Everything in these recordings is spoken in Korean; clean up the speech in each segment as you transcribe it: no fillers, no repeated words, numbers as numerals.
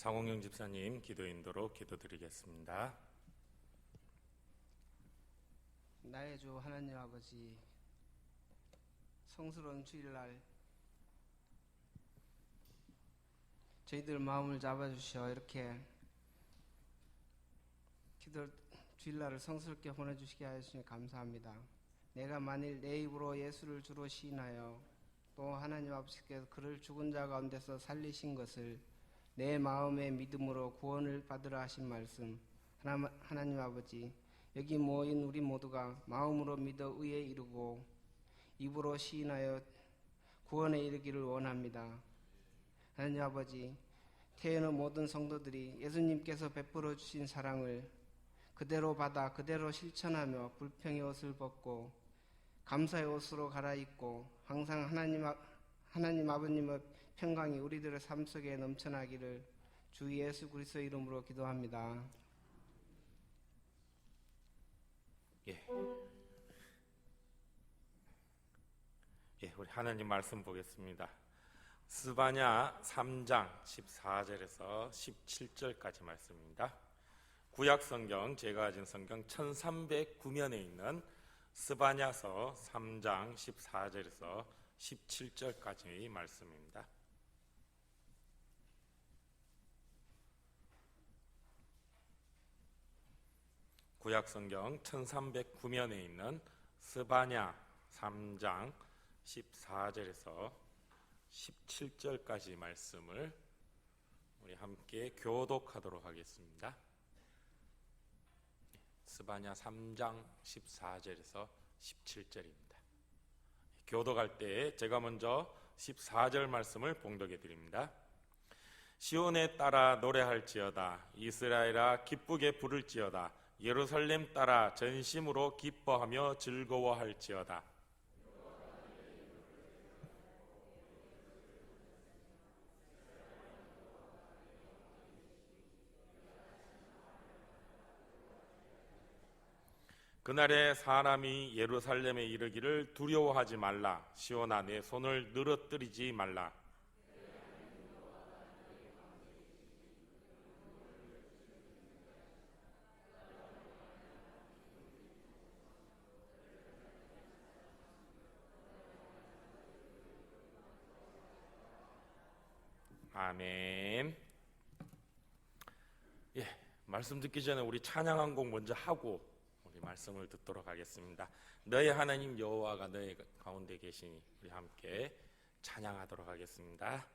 상홍영 집사님 기도 인도로 기도드리겠습니다. 나의 주 하나님 아버지, 성스러운 주일날 저희들 마음을 잡아주시어 이렇게 주일날을 성스럽게 보내주시게 하시니 감사합니다. 내가 만일 내 입으로 예수를 주로 시인하여 또 하나님 아버지께서 그를 죽은 자 가운데서 살리신 것을 내 마음의 믿음으로 구원을 받으라 하신 말씀, 하나님 아버지, 여기 모인 우리 모두가 마음으로 믿어 의에 이르고 입으로 시인하여 구원에 이르기를 원합니다. 하나님 아버지, 태어난 모든 성도들이 예수님께서 베풀어 주신 사랑을 그대로 받아 그대로 실천하며 불평의 옷을 벗고 감사의 옷으로 갈아입고 항상 하나님 아버님의 평강이 우리들의 삶 속에 넘쳐나기를 주 예수 그리스도 이름으로 기도합니다. 우리 하나님 말씀 보겠습니다. 스바냐 3장 14절에서 17절까지 말씀입니다. 구약성경, 제가 가진 성경 1309면에 있는 스바냐서 3장 14절에서 17절까지 말씀입니다. 구약성경 1309면에 있는 스바냐 3장 14절에서 17절까지 말씀을 우리 함께 교독하도록 하겠습니다. 스바냐 3장 14절에서 17절입니다. 교독할 때 제가 먼저 14절 말씀을 봉독해 드립니다. 시온에 따라 노래할지어다. 이스라엘아 기쁘게 부를지어다. 예루살렘 따라 전심으로 기뻐하며 즐거워할지어다. 그날에 사람이 예루살렘에 이르기를 두려워하지 말라. 시온아 내 손을 늘어뜨리지 말라. 아멘. 말씀 듣기 전에 우리 찬양 한 곡 먼저 하고 우리 말씀을 듣도록 하겠습니다. 너의 하나님 여호와가 너의 가운데 계시니 우리 함께 찬양하도록 하겠습니다.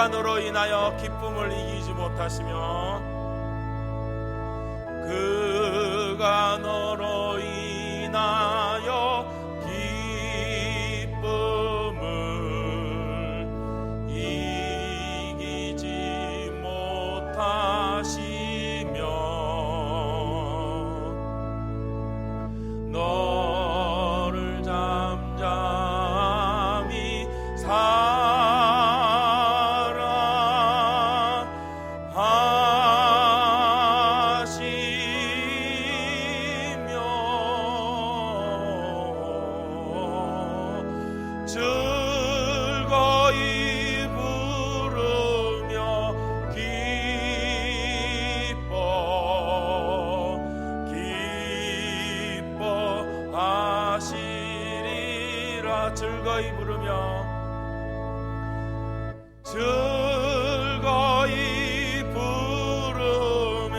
그가 너로 인하여 기쁨을 이기지 못하시며 그가 너로 인하여 기쁨을 이기지 못하시며 너를 즐거이 부르며 즐거이 부르며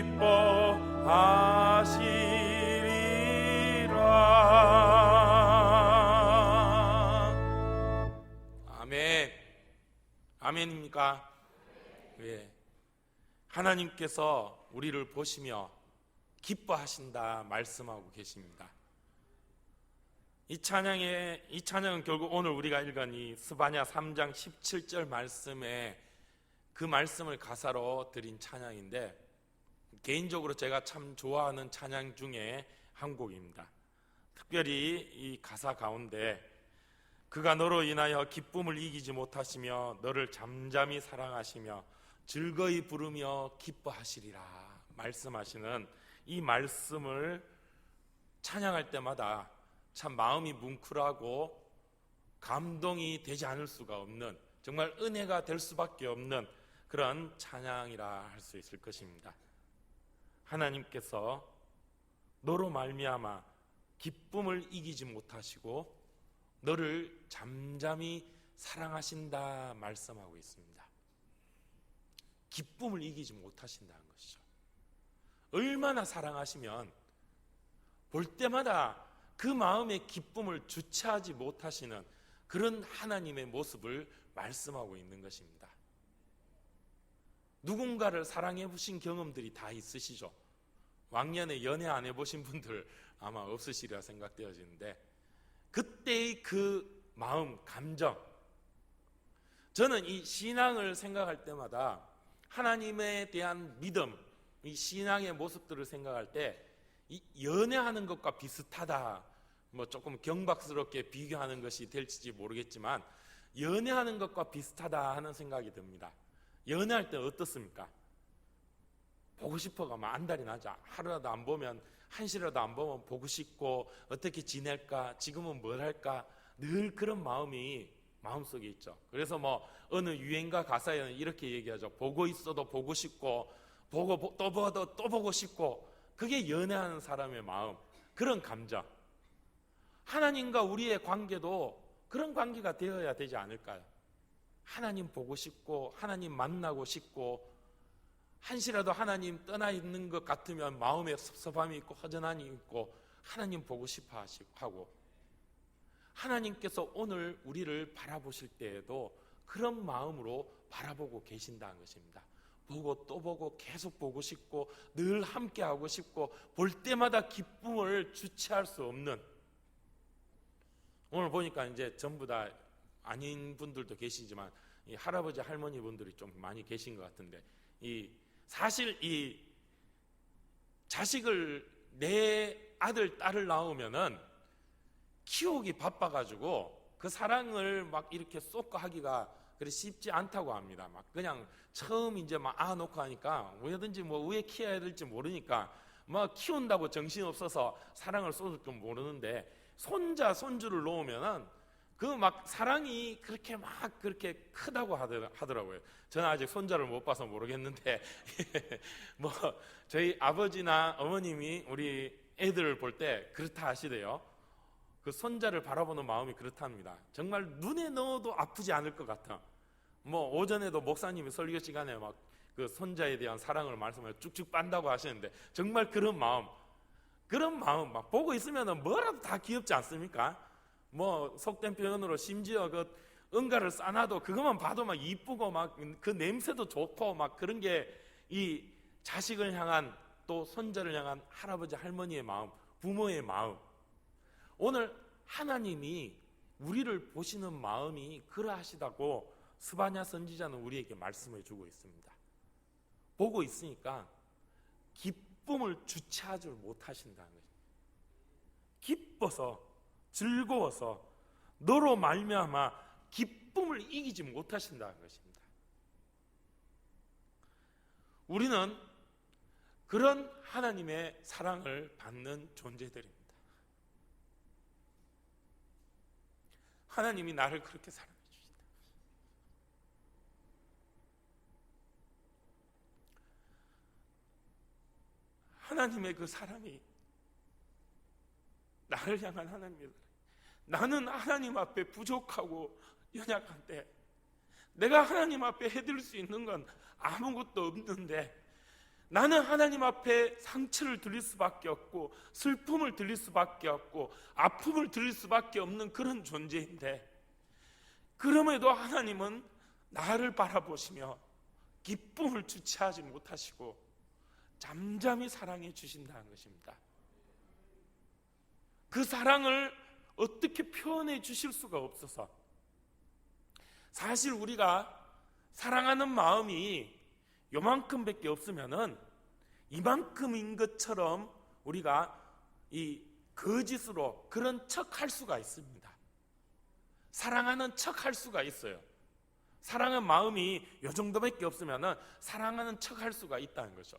기뻐하시리라. 아멘. 아멘입니까? 예. 하나님께서 우리를 보시며 기뻐하신다 말씀하고 계십니다. 이 찬양은 결국 오늘 우리가 읽은 이 스바냐 3장 17절 말씀에 그 말씀을 가사로 드린 찬양인데, 개인적으로 제가 참 좋아하는 찬양 중에 한 곡입니다. 특별히 이 가사 가운데 그가 너로 인하여 기쁨을 이기지 못하시며 너를 잠잠히 사랑하시며 즐거이 부르며 기뻐하시리라 말씀하시는 이 말씀을 찬양할 때마다 참 마음이 뭉클하고 감동이 되지 않을 수가 없는, 정말 은혜가 될 수밖에 없는 그런 찬양이라 할 수 있을 것입니다. 하나님께서 너로 말미암아 기쁨을 이기지 못하시고 너를 잠잠히 사랑하신다 말씀하고 있습니다. 기쁨을 이기지 못하신다는 것이죠. 얼마나 사랑하시면 볼 때마다 그 마음의 기쁨을 주체하지 못하시는 그런 하나님의 모습을 말씀하고 있는 것입니다. 누군가를 사랑해 보신 경험들이 다 있으시죠? 왕년에 연애 안 해보신 분들 아마 없으시리라 생각되어지는데, 그때의 그 마음, 감정, 저는 이 신앙을 생각할 때마다 하나님에 대한 믿음, 이 신앙의 모습들을 생각할 때 이 연애하는 것과 비슷하다, 뭐 조금 경박스럽게 비교하는 것이 될지 모르겠지만 연애하는 것과 비슷하다 하는 생각이 듭니다. 연애할 때 어떻습니까? 보고 싶어가 막 안달이 나죠. 하루라도 안 보면, 한시라도 안 보면 보고 싶고 어떻게 지낼까, 지금은 뭘 할까, 늘 그런 마음이 마음속에 있죠. 그래서 뭐 어느 유행가 가사에는 이렇게 얘기하죠. 보고 있어도 보고 싶고 보고 또 봐도 또 보고 싶고, 그게 연애하는 사람의 마음, 그런 감정. 하나님과 우리의 관계도 그런 관계가 되어야 되지 않을까요? 하나님 보고 싶고 하나님 만나고 싶고, 한시라도 하나님 떠나 있는 것 같으면 마음에 섭섭함이 있고 허전함이 있고 하나님 보고 싶어 하고, 하나님께서 오늘 우리를 바라보실 때에도 그런 마음으로 바라보고 계신다는 것입니다. 보고 또 보고 계속 보고 싶고 늘 함께 하고 싶고 볼 때마다 기쁨을 주체할 수 없는, 오늘 보니까 이제 전부 다 아닌 분들도 계시지만 이 할아버지 할머니 분들이 좀 많이 계신 것 같은데, 사실 이 자식을, 내 아들 딸을 낳으면은 키우기 바빠가지고 그 사랑을 막 이렇게 쏟고 하기가 그리 쉽지 않다고 합니다. 막 그냥 처음 이제 막 놓고 하니까 왜든지 뭐 왜 키워야 될지 모르니까 막 키운다고 정신 없어서 사랑을 쏟을 줄 모르는데, 손자 손주를 놓으면은 그 막 사랑이 그렇게 막 그렇게 크다고 하더라고요. 저는 아직 손자를 못 봐서 모르겠는데 뭐 저희 아버지나 어머님이 우리 애들을 볼 때 그렇다 하시대요. 그 손자를 바라보는 마음이 그렇답니다. 정말 눈에 넣어도 아프지 않을 것 같아. 뭐 오전에도 목사님이 설교 시간에 막 그 손자에 대한 사랑을 말씀을 쭉쭉 빤다고 하시는데, 정말 그런 마음 막 보고 있으면 뭐라도 다 귀엽지 않습니까? 뭐 속된 표현으로 심지어 그 응가를 싸놔도 그것만 봐도 막 이쁘고 막 그 냄새도 좋고 막 그런 게 이 자식을 향한, 또 손자를 향한 할아버지 할머니의 마음, 부모의 마음. 오늘 하나님이 우리를 보시는 마음이 그러하시다고 스바냐 선지자는 우리에게 말씀해 주고 있습니다. 보고 있으니까 기쁨을 주체하지 못하신다는 거예요. 기뻐서 즐거워서 너로 말미암아 기쁨을 이기지 못하신다는 것입니다. 우리는 그런 하나님의 사랑을 받는 존재들입니다. 하나님이 나를 그렇게 사랑해 주신다. 하나님의 그 사랑이 나를 향한 하나님의, 나는 하나님 앞에 부족하고 연약한데 내가 하나님 앞에 해드릴 수 있는 건 아무것도 없는데 나는 하나님 앞에 상처를 드릴 수밖에 없고 슬픔을 드릴 수밖에 없고 아픔을 드릴 수밖에 없는 그런 존재인데, 그럼에도 하나님은 나를 바라보시며 기쁨을 주체하지 못하시고 잠잠히 사랑해 주신다는 것입니다. 그 사랑을 어떻게 표현해 주실 수가 없어서, 사실 우리가 사랑하는 마음이 요만큼밖에 없으면은 이만큼인 것처럼 우리가 이 거짓으로 그런 척 할 수가 있습니다. 사랑하는 척 할 수가 있어요. 사랑의 마음이 요 정도밖에 없으면은 사랑하는 척 할 수가 있다는 거죠.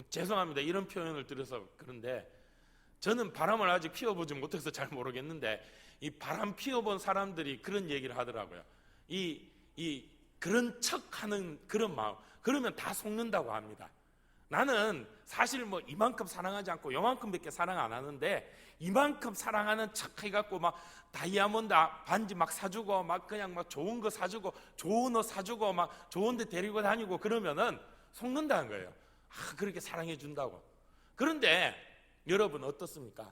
죄송합니다, 이런 표현을 드려서. 그런데 저는 바람을 아직 피워보지 못해서 잘 모르겠는데 이 바람 피워본 사람들이 그런 얘기를 하더라고요. 그런 척하는 그런 마음, 그러면 다 속는다고 합니다. 나는 사실 뭐 이만큼 사랑하지 않고 요만큼밖에 사랑 안 하는데 이만큼 사랑하는 척 해갖고 막 다이아몬드 반지 막 사주고 막 그냥 막 좋은 거 사주고 좋은 옷 사주고 막 좋은 데 데리고 다니고 그러면은 속는다는 거예요. 그렇게 사랑해 준다고. 그런데 여러분 어떻습니까?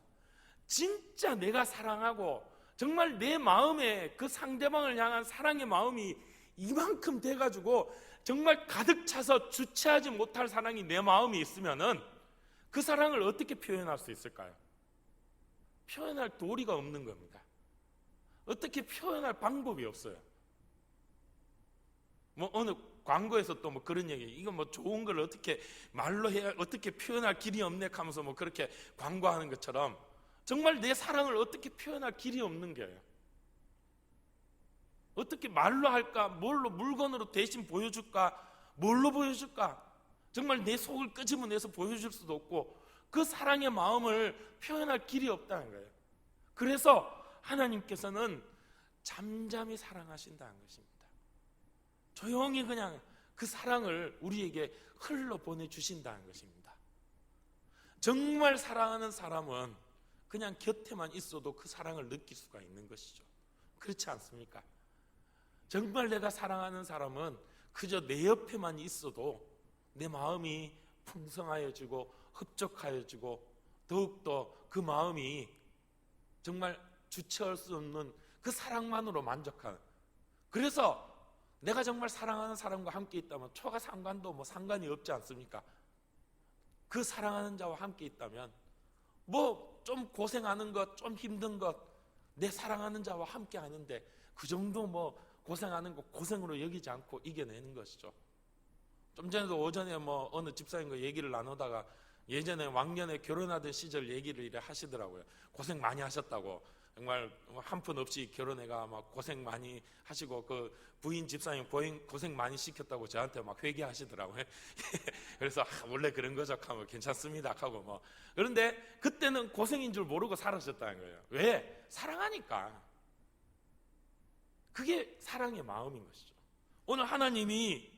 진짜 내가 사랑하고 정말 내 마음에 그 상대방을 향한 사랑의 마음이 이만큼 돼가지고 정말 가득 차서 주체하지 못할 사랑이 내 마음에 있으면은 그 사랑을 어떻게 표현할 수 있을까요? 표현할 도리가 없는 겁니다. 어떻게 표현할 방법이 없어요. 뭐 어느 광고에서 또 뭐 그런 얘기, 이거 뭐 좋은 걸 어떻게 말로 해야, 어떻게 표현할 길이 없네 하면서 뭐 그렇게 광고하는 것처럼 정말 내 사랑을 어떻게 표현할 길이 없는 거예요. 어떻게 말로 할까? 뭘로, 물건으로 대신 보여줄까? 뭘로 보여줄까? 정말 내 속을 끄집어내서 보여줄 수도 없고 그 사랑의 마음을 표현할 길이 없다는 거예요. 그래서 하나님께서는 잠잠히 사랑하신다는 것입니다. 조용히 그냥 그 사랑을 우리에게 흘러보내주신다는 것입니다. 정말 사랑하는 사람은 그냥 곁에만 있어도 그 사랑을 느낄 수가 있는 것이죠. 그렇지 않습니까? 정말 내가 사랑하는 사람은 그저 내 옆에만 있어도 내 마음이 풍성하여지고 흡족하여지고 더욱더 그 마음이 정말 주체할 수 없는 그 사랑만으로 만족하는, 그래서 내가 정말 사랑하는 사람과 함께 있다면 초가 상관도 뭐 상관이 없지 않습니까? 그 사랑하는 자와 함께 있다면 뭐 좀 고생하는 것, 좀 힘든 것 내 사랑하는 자와 함께 하는데 그 정도 뭐 고생하는 거 고생으로 여기지 않고 이겨내는 것이죠. 좀 전에도 오전에 뭐 어느 집사님과 얘기를 나누다가 예전에 왕년에 결혼하던 시절 얘기를 이래 하시더라고요. 고생 많이 하셨다고. 정말 한 푼 없이 결혼해가 막 고생 많이 하시고 그 부인 집사님 고생 많이 시켰다고 저한테 막 회개하시더라고요. 그래서 원래 그런 거죠 하면 괜찮습니다 하고 뭐. 그런데 그때는 고생인 줄 모르고 살아셨다는 거예요. 왜? 사랑하니까. 그게 사랑의 마음인 것이죠. 오늘 하나님이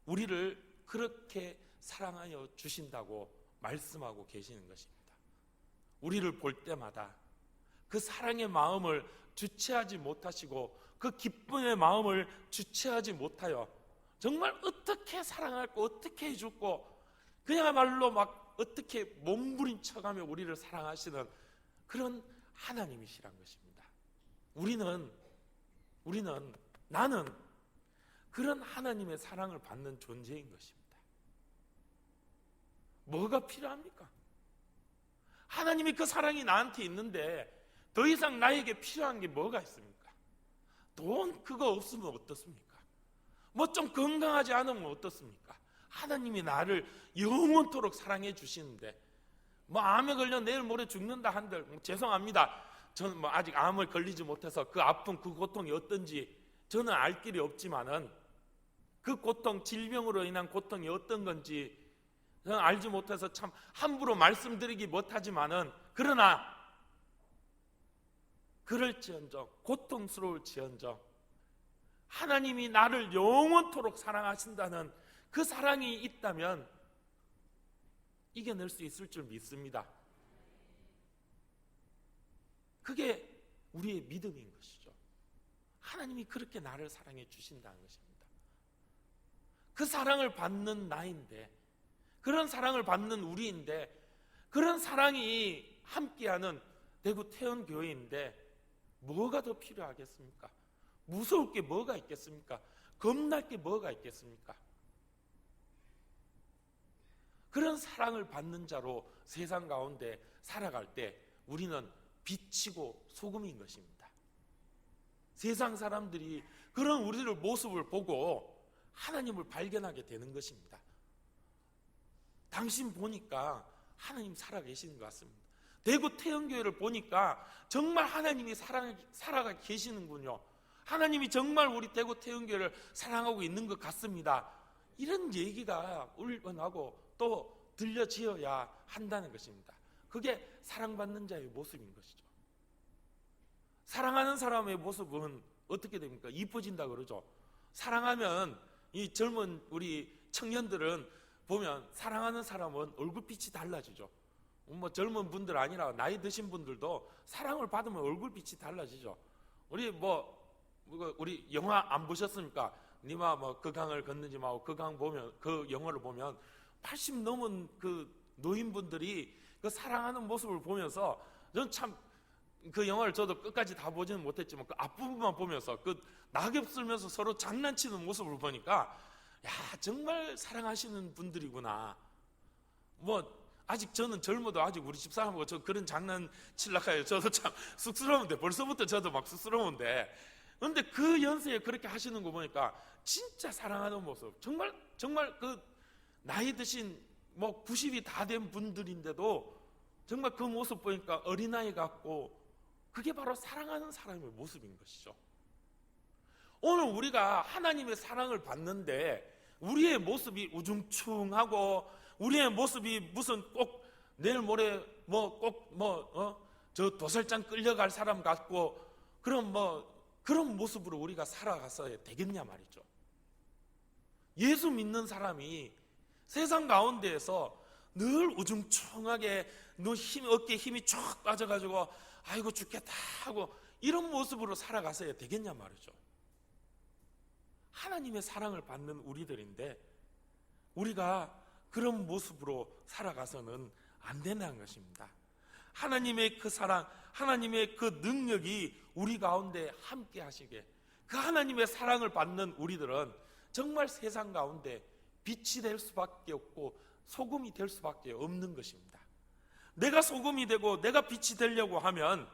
우리를 그렇게 사랑하여 주신다고 말씀하고 계시는 것입니다. 우리를 볼 때마다 그 사랑의 마음을 주체하지 못하시고 그 기쁨의 마음을 주체하지 못하여 정말 어떻게 사랑할고 어떻게 해줄고 그야말로 막 어떻게 몸부림 쳐가며 우리를 사랑하시는 그런 하나님이시란 것입니다. 나는 그런 하나님의 사랑을 받는 존재인 것입니다. 뭐가 필요합니까? 하나님이 그 사랑이 나한테 있는데 더 이상 나에게 필요한 게 뭐가 있습니까? 돈 그거 없으면 어떻습니까? 뭐 좀 건강하지 않으면 어떻습니까? 하나님이 나를 영원토록 사랑해 주시는데 뭐 암에 걸려 내일 모레 죽는다 한들 뭐 죄송합니다. 저는 뭐 아직 암을 걸리지 못해서 그 아픔 그 고통이 어떤지 저는 알 길이 없지만은 그 고통, 질병으로 인한 고통이 어떤 건지 저는 알지 못해서 참 함부로 말씀드리기 못하지만은 그러나 그럴지언정 고통스러울지언정 하나님이 나를 영원토록 사랑하신다는 그 사랑이 있다면 이겨낼 수 있을 줄 믿습니다. 그게 우리의 믿음인 것이죠. 하나님이 그렇게 나를 사랑해 주신다는 것입니다. 그 사랑을 받는 나인데, 그런 사랑을 받는 우리인데, 그런 사랑이 함께하는 대구 태원교회인데 뭐가 더 필요하겠습니까? 무서울 게 뭐가 있겠습니까? 겁날 게 뭐가 있겠습니까? 그런 사랑을 받는 자로 세상 가운데 살아갈 때 우리는 빛이고 소금인 것입니다. 세상 사람들이 그런 우리들 모습을 보고 하나님을 발견하게 되는 것입니다. 당신 보니까 하나님 살아계시는 것 같습니다. 대구 태영교회를 보니까 정말 하나님이 살아가 계시는군요. 하나님이 정말 우리 대구 태영교회를 사랑하고 있는 것 같습니다. 이런 얘기가 울려나고 또 들려지어야 한다는 것입니다. 그게 사랑받는 자의 모습인 것이죠. 사랑하는 사람의 모습은 어떻게 됩니까? 이뻐진다 그러죠. 사랑하면 이 젊은 우리 청년들은 보면 사랑하는 사람은 얼굴빛이 달라지죠. 뭐 젊은 분들 아니라 나이 드신 분들도 사랑을 받으면 얼굴빛이 달라지죠. 우리 우리 영화 안 보셨습니까? 니마 그 강을 건너지 마고 그 강 보면, 그 영화를 보면 80 넘은 그 노인분들이 그 사랑하는 모습을 보면서 전 참 그 영화를 저도 끝까지 다 보지는 못했지만 그 앞부분만 보면서 그 낙엽 쓸면서 서로 장난치는 모습을 보니까 야, 정말 사랑하시는 분들이구나. 아직 저는 젊어도 아직 우리 집사람하고 저 그런 장난 칠라고 해요. 저도 참 쑥스러운데, 벌써부터 저도 막 쑥스러운데, 그런데 그 연세에 그렇게 하시는 거 보니까 진짜 사랑하는 모습, 정말 그 나이 드신 90이 다 된 분들인데도 정말 그 모습 보니까 어린아이 같고, 그게 바로 사랑하는 사람의 모습인 것이죠. 오늘 우리가 하나님의 사랑을 받는데 우리의 모습이 우중충하고, 우리의 모습이 무슨 꼭 내일 모레 저 도살장 끌려갈 사람 같고 그런 모습으로 우리가 살아가서야 되겠냐 말이죠. 예수 믿는 사람이 세상 가운데에서 늘 우중충하게 어깨에 힘이 쭉 빠져가지고 아이고 죽겠다 하고 이런 모습으로 살아가서야 되겠냐 말이죠. 하나님의 사랑을 받는 우리들인데 우리가 그런 모습으로 살아가서는 안 된다는 것입니다. 하나님의 그 사랑, 하나님의 그 능력이 우리 가운데 함께 하시게, 그 하나님의 사랑을 받는 우리들은 정말 세상 가운데 빛이 될 수밖에 없고 소금이 될 수밖에 없는 것입니다. 내가 소금이 되고 내가 빛이 되려고 하면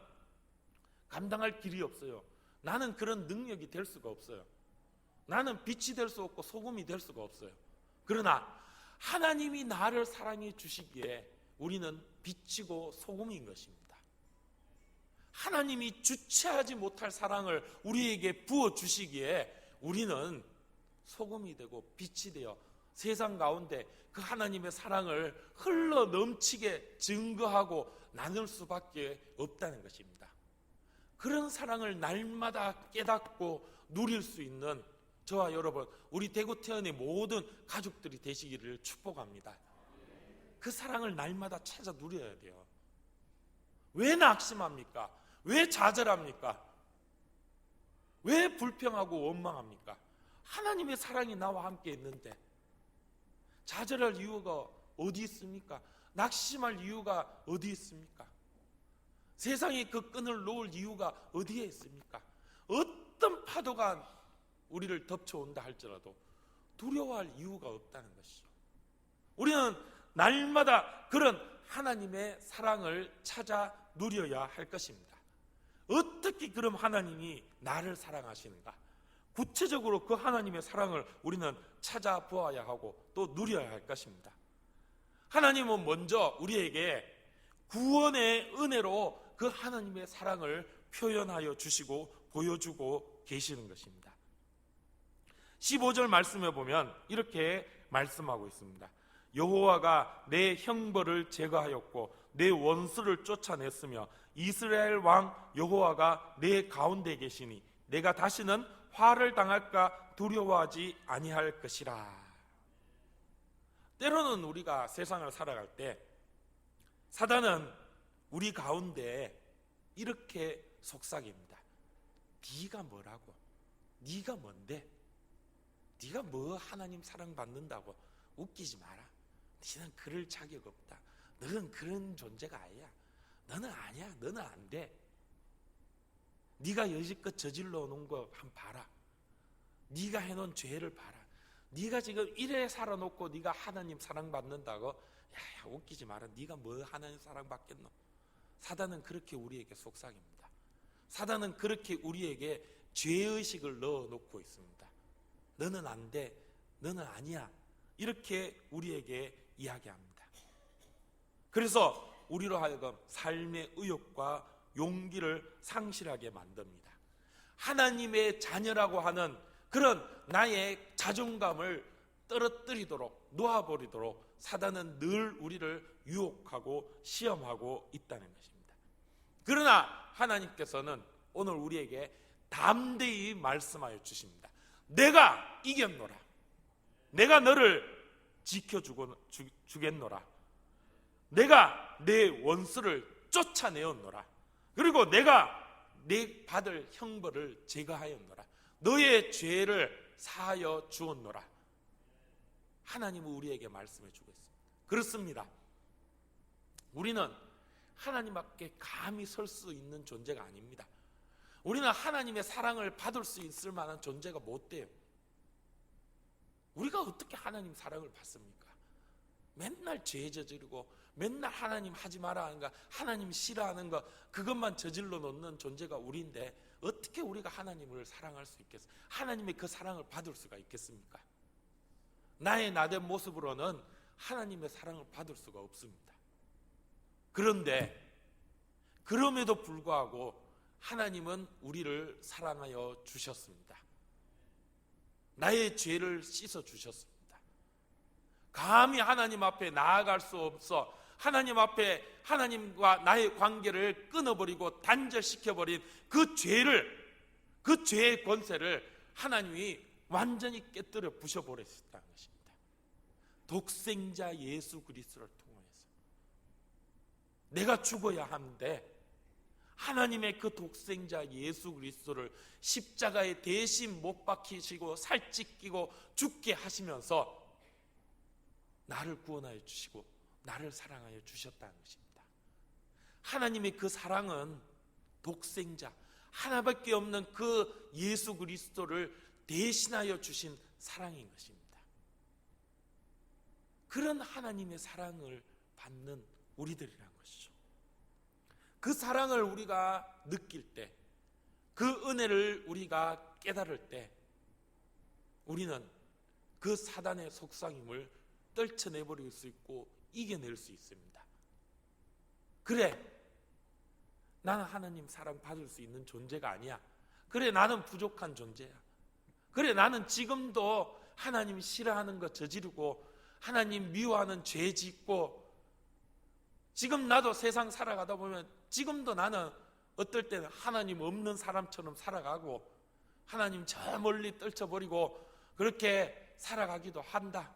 감당할 길이 없어요. 나는 그런 능력이 될 수가 없어요. 나는 빛이 될 수 없고 소금이 될 수가 없어요. 그러나 하나님이 나를 사랑해 주시기에 우리는 빛이고 소금인 것입니다. 하나님이 주체하지 못할 사랑을 우리에게 부어 주시기에 우리는 소금이 되고 빛이 되어 세상 가운데 그 하나님의 사랑을 흘러 넘치게 증거하고 나눌 수밖에 없다는 것입니다. 그런 사랑을 날마다 깨닫고 누릴 수 있는 저와 여러분, 우리 대구 태연의 모든 가족들이 되시기를 축복합니다. 그 사랑을 날마다 찾아 누려야 돼요. 왜 낙심합니까? 왜 좌절합니까? 왜 불평하고 원망합니까? 하나님의 사랑이 나와 함께 있는데 좌절할 이유가 어디 있습니까? 낙심할 이유가 어디 있습니까? 세상에 그 끈을 놓을 이유가 어디에 있습니까? 어떤 파도가 우리를 덮쳐온다 할지라도 두려워할 이유가 없다는 것이죠. 우리는 날마다 그런 하나님의 사랑을 찾아 누려야 할 것입니다. 어떻게 그럼 하나님이 나를 사랑하시는가? 구체적으로 그 하나님의 사랑을 우리는 찾아보아야 하고 또 누려야 할 것입니다. 하나님은 먼저 우리에게 구원의 은혜로 그 하나님의 사랑을 표현하여 주시고 보여주고 계시는 것입니다. 15절 말씀에 보면 이렇게 말씀하고 있습니다. 여호와가 내 형벌을 제거하였고 내 원수를 쫓아냈으며 이스라엘 왕 여호와가 내 가운데 계시니 내가 다시는 화를 당할까 두려워하지 아니할 것이라. 때로는 우리가 세상을 살아갈 때 사단은 우리 가운데 이렇게 속삭입니다. 네가 뭐라고? 네가 뭔데? 네가 뭐 하나님 사랑받는다고? 웃기지 마라. 너는 그럴 자격 없다. 너는 그런 존재가 아니야. 너는 아니야. 너는 안 돼. 네가 여지껏 저질러 놓은 거 한번 봐라. 네가 해놓은 죄를 봐라. 네가 지금 이래 살아놓고 네가 하나님 사랑받는다고? 야, 웃기지 마라. 네가 뭐 하나님 사랑받겠노? 사단은 그렇게 우리에게 속삭입니다. 사단은 그렇게 우리에게 죄의식을 넣어놓고 있습니다. 너는 안 돼. 너는 아니야. 이렇게 우리에게 이야기합니다. 그래서 우리로 하여금 삶의 의욕과 용기를 상실하게 만듭니다. 하나님의 자녀라고 하는 그런 나의 자존감을 떨어뜨리도록 놓아버리도록 사단은 늘 우리를 유혹하고 시험하고 있다는 것입니다. 그러나 하나님께서는 오늘 우리에게 담대히 말씀하여 주십니다. 내가 이겼노라. 내가 너를 지켜주겠노라. 내가 내 원수를 쫓아내었노라. 그리고 내가 내 받을 형벌을 제거하였노라. 너의 죄를 사하여 주었노라. 하나님은 우리에게 말씀해 주고 있습니다. 그렇습니다. 우리는 하나님 앞에 감히 설 수 있는 존재가 아닙니다. 우리는 하나님의 사랑을 받을 수 있을 만한 존재가 못 돼요. 우리가 어떻게 하나님 사랑을 받습니까? 맨날 죄 저지르고 맨날 하나님 하지 마라 하는 거, 하나님 싫어하는 거, 그것만 저질러 놓는 존재가 우리인데 어떻게 우리가 하나님을 사랑할 수 있겠어요? 하나님의 그 사랑을 받을 수가 있겠습니까? 나의 나된 모습으로는 하나님의 사랑을 받을 수가 없습니다. 그런데 그럼에도 불구하고 하나님은 우리를 사랑하여 주셨습니다. 나의 죄를 씻어 주셨습니다. 감히 하나님 앞에 나아갈 수 없어 하나님 앞에 하나님과 나의 관계를 끊어버리고 단절시켜버린 그 죄의 권세를 하나님이 완전히 깨뜨려 부셔버렸다는 것입니다. 독생자 예수 그리스도를 통해서 내가 죽어야 하는데 하나님의 그 독생자 예수 그리스도를 십자가에 대신 못 박히시고 살찌끼고 죽게 하시면서 나를 구원하여 주시고 나를 사랑하여 주셨다는 것입니다. 하나님의 그 사랑은 독생자 하나밖에 없는 그 예수 그리스도를 대신하여 주신 사랑인 것입니다. 그런 하나님의 사랑을 받는 우리들이라는 것이죠. 그 사랑을 우리가 느낄 때, 그 은혜를 우리가 깨달을 때 우리는 그 사단의 속삭임을 떨쳐내버릴 수 있고 이겨낼 수 있습니다. 그래, 나는 하나님 사랑 받을 수 있는 존재가 아니야. 그래, 나는 부족한 존재야. 그래, 나는 지금도 하나님 싫어하는 거 저지르고 하나님 미워하는 죄 짓고 지금 나도 세상 살아가다 보면 지금도 나는 어떨 때는 하나님 없는 사람처럼 살아가고 하나님 저 멀리 떨쳐버리고 그렇게 살아가기도 한다.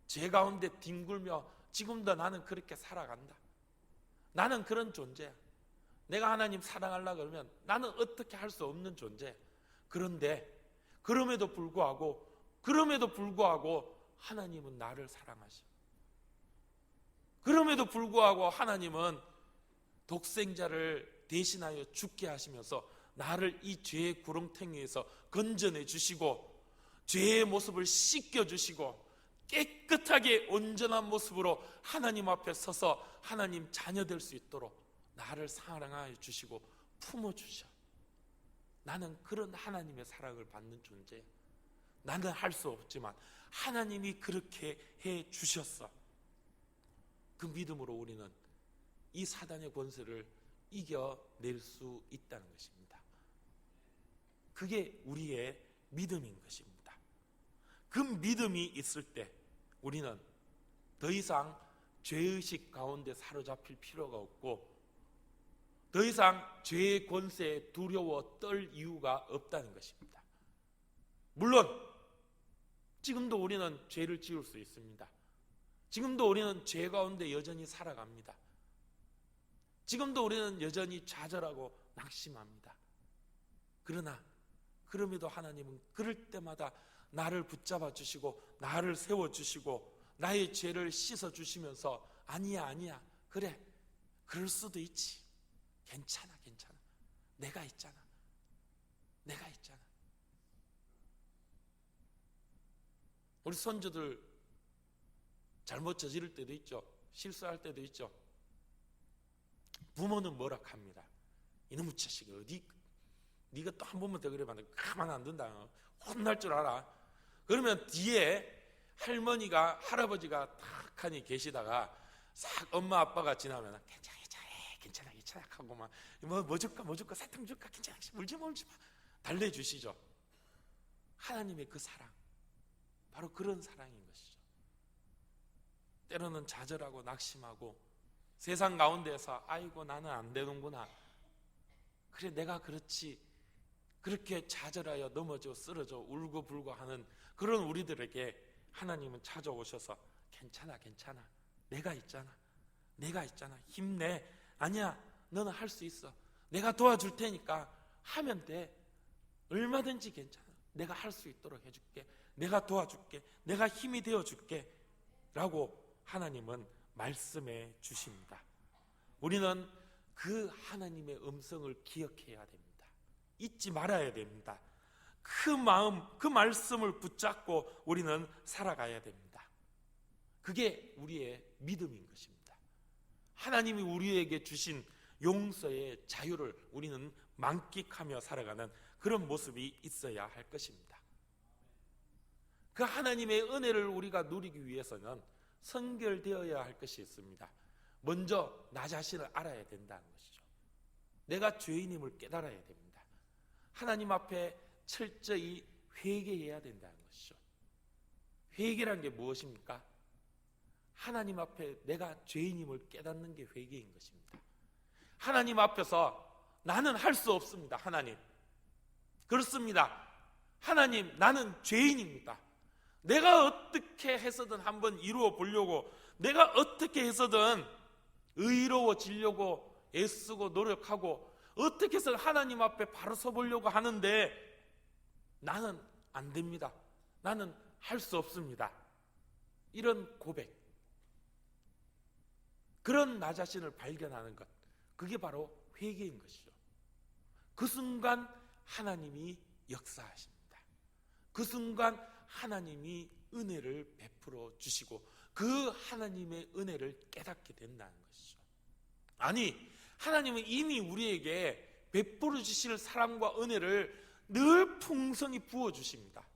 죄 가운데 뒹굴며 지금도 나는 그렇게 살아간다. 나는 그런 존재야. 내가 하나님 사랑하려고 그러면 나는 어떻게 할 수 없는 존재야. 그런데 그럼에도 불구하고 하나님은 나를 사랑하셔. 그럼에도 불구하고 하나님은 독생자를 대신하여 죽게 하시면서 나를 이 죄의 구렁텅이에서 건져내 주시고 죄의 모습을 씻겨 주시고 깨끗하게 온전한 모습으로 하나님 앞에 서서 하나님 자녀 될 수 있도록 나를 사랑하여 주시고 품어주셔. 나는 그런 하나님의 사랑을 받는 존재야. 나는 할 수 없지만 하나님이 그렇게 해 주셨어. 그 믿음으로 우리는 이 사단의 권세를 이겨낼 수 있다는 것입니다. 그게 우리의 믿음인 것입니다. 그 믿음이 있을 때 우리는 더 이상 죄의식 가운데 사로잡힐 필요가 없고 더 이상 죄의 권세에 두려워 떨 이유가 없다는 것입니다. 물론 지금도 우리는 죄를 지을 수 있습니다. 지금도 우리는 죄 가운데 여전히 살아갑니다. 지금도 우리는 여전히 좌절하고 낙심합니다. 그러나 그럼에도 하나님은 그럴 때마다 나를 붙잡아 주시고 나를 세워 주시고 나의 죄를 씻어 주시면서 아니야 그래 그럴 수도 있지, 괜찮아 내가 있잖아. 우리 손주들 잘못 저지를 때도 있죠. 실수할 때도 있죠. 부모는 뭐라 합니다. 이놈의 자식이 어디, 네가 또 한 번만 더 그래봐 가만 안 둔다, 혼날 줄 알아. 그러면 뒤에 할머니가 할아버지가 탁 하니 계시다가 싹 엄마 아빠가 지나면 괜찮아 하고 막 뭐 줄까 사탕 줄까 괜찮아 울지 마 달래주시죠. 하나님의 그 사랑, 바로 그런 사랑인 것이죠. 때로는 좌절하고 낙심하고 세상 가운데서 아이고 나는 안 되는구나, 그래 내가 그렇지, 그렇게 좌절하여 넘어져 쓰러져 울고 불고 하는 그런 우리들에게 하나님은 찾아오셔서 괜찮아 내가 있잖아 힘내, 아니야 너는 할 수 있어, 내가 도와줄 테니까 하면 돼, 얼마든지 괜찮아, 내가 할 수 있도록 해줄게, 내가 도와줄게, 내가 힘이 되어줄게 라고 하나님은 말씀해 주십니다. 우리는 그 하나님의 음성을 기억해야 됩니다. 잊지 말아야 됩니다. 그 마음, 그 말씀을 붙잡고 우리는 살아가야 됩니다. 그게 우리의 믿음인 것입니다. 하나님이 우리에게 주신 용서의 자유를 우리는 만끽하며 살아가는 그런 모습이 있어야 할 것입니다. 그 하나님의 은혜를 우리가 누리기 위해서는 선결되어야 할 것이 있습니다. 먼저 나 자신을 알아야 된다는 것이죠. 내가 죄인임을 깨달아야 됩니다. 하나님 앞에 철저히 회개해야 된다는 것이죠. 회개란 게 무엇입니까? 하나님 앞에 내가 죄인임을 깨닫는 게 회개인 것입니다. 하나님 앞에서 나는 할 수 없습니다. 하나님, 그렇습니다. 하나님, 나는 죄인입니다. 내가 어떻게 해서든 한번 이루어 보려고, 내가 어떻게 해서든 의로워지려고 애쓰고 노력하고 어떻게 해서 하나님 앞에 바로 서보려고 하는데 나는 안 됩니다. 나는 할 수 없습니다. 이런 고백, 그런 나 자신을 발견하는 것, 그게 바로 회개인 것이죠. 그 순간 하나님이 역사하십니다. 그 순간 하나님이 은혜를 베풀어 주시고 그 하나님의 은혜를 깨닫게 된다는 것이죠. 아니, 하나님은 이미 우리에게 베풀어 주실 사랑과 은혜를 늘 풍성히 부어 주십니다.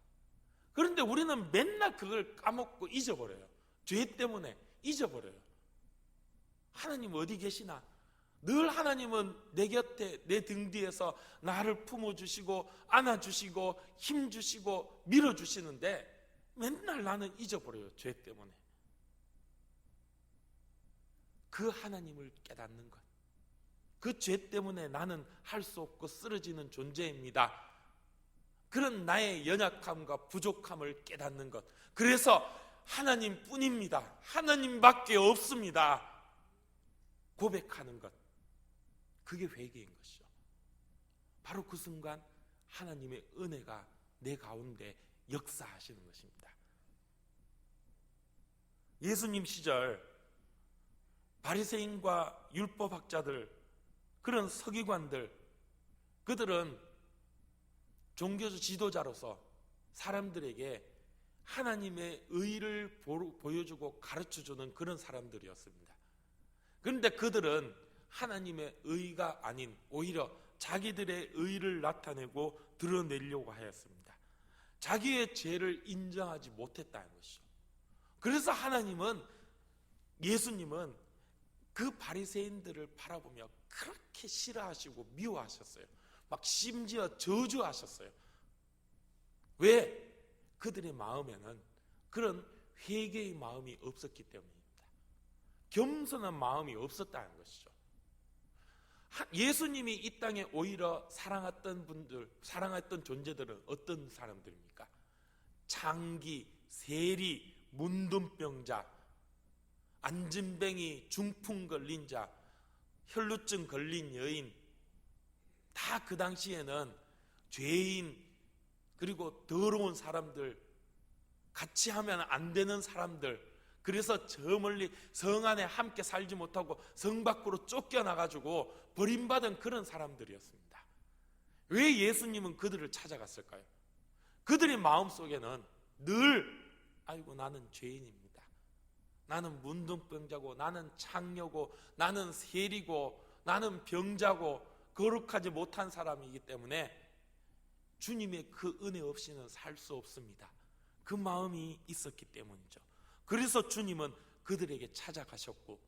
그런데 우리는 맨날 그걸 까먹고 잊어버려요. 죄 때문에 잊어버려요. 하나님 어디 계시나? 늘 하나님은 내 곁에, 내 등 뒤에서 나를 품어주시고 안아주시고 힘주시고 밀어주시는데 맨날 나는 잊어버려요. 죄 때문에. 그 하나님을 깨닫는 것, 그 죄 때문에 나는 할 수 없고 쓰러지는 존재입니다. 그런 나의 연약함과 부족함을 깨닫는 것, 그래서 하나님뿐입니다, 하나님밖에 없습니다 고백하는 것, 그게 회개인 것이죠. 바로 그 순간 하나님의 은혜가 내 가운데 역사하시는 것입니다. 예수님 시절 바리새인과 율법학자들, 그런 서기관들, 그들은 종교적 지도자로서 사람들에게 하나님의 의를 보여주고 가르쳐주는 그런 사람들이었습니다. 그런데 그들은 하나님의 의가 아닌 오히려 자기들의 의를 나타내고 드러내려고 하였습니다. 자기의 죄를 인정하지 못했다는 것이죠. 그래서 예수님은 그 바리새인들을 바라보며 그렇게 싫어하시고 미워하셨어요. 막 심지어 저주하셨어요. 왜? 그들의 마음에는 그런 회개의 마음이 없었기 때문입니다. 겸손한 마음이 없었다는 것이죠. 예수님이 이 땅에 오히려 사랑했던 존재들은 어떤 사람들입니까? 창기, 세리, 문둥병자, 안진뱅이, 중풍 걸린 자, 혈루증 걸린 여인, 다 그 당시에는 죄인, 그리고 더러운 사람들, 같이 하면 안 되는 사람들, 그래서 저 멀리 성 안에 함께 살지 못하고 성 밖으로 쫓겨나가지고 버림받은 그런 사람들이었습니다. 왜 예수님은 그들을 찾아갔을까요? 그들의 마음속에는 늘 아이고 나는 죄인입니다, 나는 문둥병자고, 나는 창녀고, 나는 세리고, 나는 병자고, 거룩하지 못한 사람이기 때문에 주님의 그 은혜 없이는 살 수 없습니다. 그 마음이 있었기 때문이죠. 그래서 주님은 그들에게 찾아가셨고